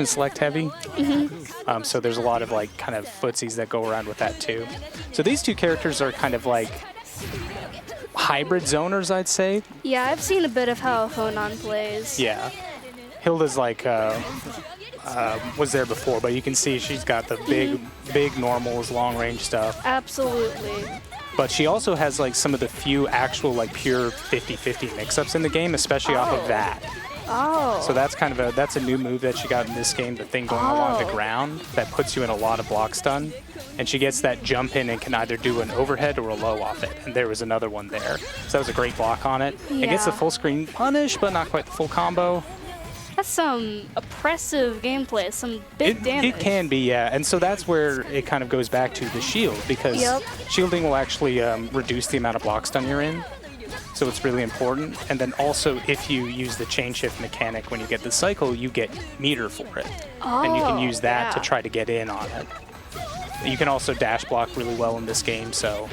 select heavy. So there's a lot of like kind of footsies that go around with that too. So these two characters are kind of like hybrid zoners, I'd say. Yeah, I've seen a bit of how Phonon plays. Yeah. Hilda's like was there before, but you can see she's got the big normals, long range stuff. Absolutely. But she also has like some of the few actual like pure 50-50 mix-ups in the game, especially off of that. Oh. So that's kind of that's a new move that she got in this game, the thing going along the ground that puts you in a lot of block stun. And she gets that jump in and can either do an overhead or a low off it. And there was another one there. So that was a great block on it. Yeah. It gets the full screen punish, but not quite the full combo. That's some oppressive gameplay, some big damage. It can be, yeah. And so that's where it kind of goes back to the shield, because shielding will actually reduce the amount of block stun you're in. So it's really important. And then also, if you use the chain shift mechanic when you get the cycle, you get meter for it. And you can use that to try to get in on it. You can also dash block really well in this game, so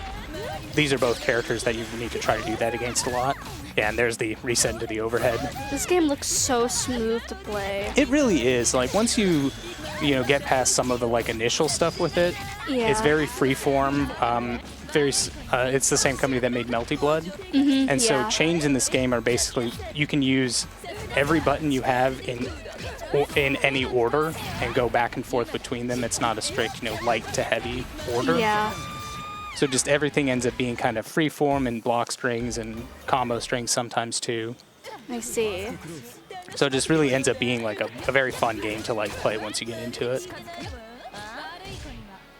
these are both characters that you need to try to do that against a lot. Yeah, and there's the reset into the overhead. This game looks so smooth to play. It really is. Like once you get past some of the like initial stuff with it, it's very freeform. It's the same company that made Melty Blood, and so chains in this game are basically you can use every button you have in any order and go back and forth between them. It's not a strict light to heavy order. Yeah. So just everything ends up being kind of freeform and block strings and combo strings sometimes too. I see. So it just really ends up being like a very fun game to like play once you get into it.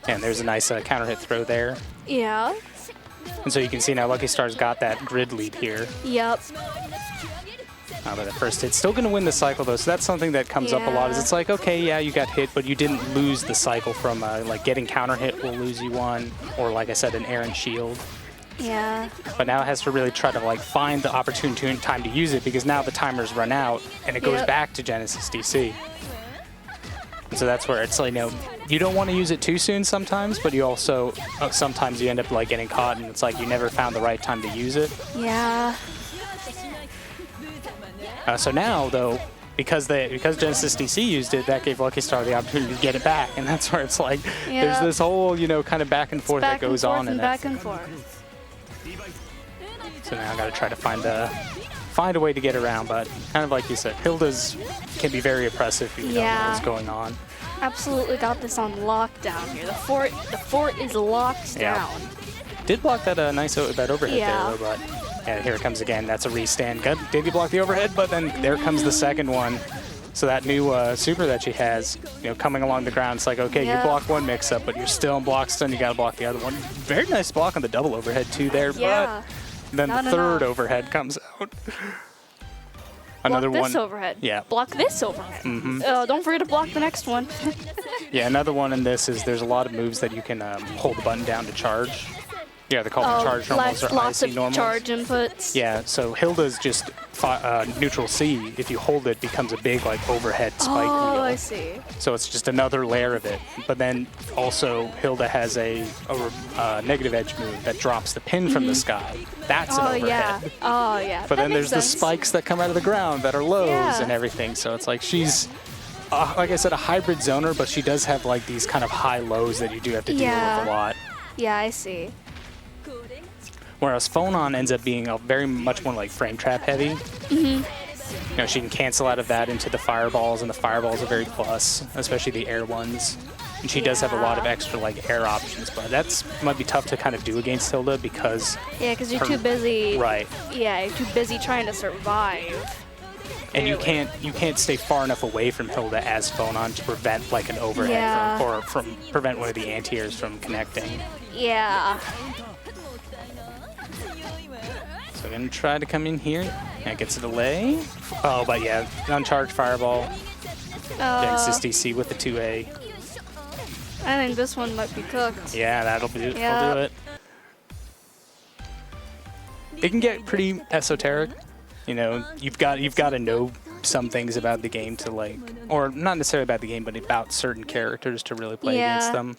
And there's a nice counter hit throw there. Yeah. And so you can see now LuckyStar's got that grid lead here. Yep. But at first it's still going to win the cycle though, so that's something that comes up a lot. Is it's like, okay, yeah, you got hit, but you didn't lose the cycle from like getting counter hit will lose you one, or like I said, an air and shield. Yeah. But now it has to really try to like find the opportune time to use it, because now the timer's run out and it goes back to GenesisDC. And so that's where it's like, you don't want to use it too soon sometimes, but you also sometimes you end up like getting caught and it's like you never found the right time to use it. Yeah. So now, though, because GenesisDC used it, that gave LuckyStar the opportunity to get it back, and that's where it's like there's this whole kind of back and forth that goes on in it. Back and forth. So now I got to try to find a way to get around, but kind of like you said, Hilda's can be very oppressive if you don't know what's going on. Absolutely got this on lockdown here. The fort is locked down. Did block that that overhead there, though, but. Yeah, here it comes again. That's a restand. Did he block the overhead? But then there comes the second one. So that new super that she has, coming along the ground, it's like, okay, you block one mix-up, but you're still in block stun. You got to block the other one. Very nice block on the double overhead too there. Yeah. But then the third overhead comes out. Another block one. This overhead. Yeah. Block this overhead. Don't forget to block the next one. Yeah, another one in this is there's a lot of moves that you can hold the button down to charge. Yeah, they're called charge normals or lots IC of normals. charge inputs. Yeah, so Hilda's just neutral C. If you hold it, becomes a big like overhead spike wheel. Oh, I see. So it's just another layer of it. But then also Hilda has a negative edge move that drops the pin from the sky. That's an overhead. Yeah. Oh, yeah. But then there's the spikes that come out of the ground that are lows and everything. So it's like she's, like I said, a hybrid zoner, but she does have like these kind of high lows that you do have to deal with a lot. Yeah, I see. Whereas Phonon ends up being very much more like frame trap heavy. She can cancel out of that into the fireballs, and the fireballs are very plus, especially the air ones. And she does have a lot of extra like air options, but that's might be tough to kind of do against Hilda because because you're too busy. Right. Yeah, you're too busy trying to survive. And you can't stay far enough away from Hilda as Phonon to prevent like an overhead or from prevent one of the anti-airs from connecting. Yeah. So I'm going to try to come in here. That gets a delay. Oh, but yeah, uncharged fireball. GenesisDC with the 2A. I think this one might be cooked. Yeah, that'll do it. It can get pretty esoteric. You've got to know some things about the game to like, or not necessarily about the game, but about certain characters to really play against them.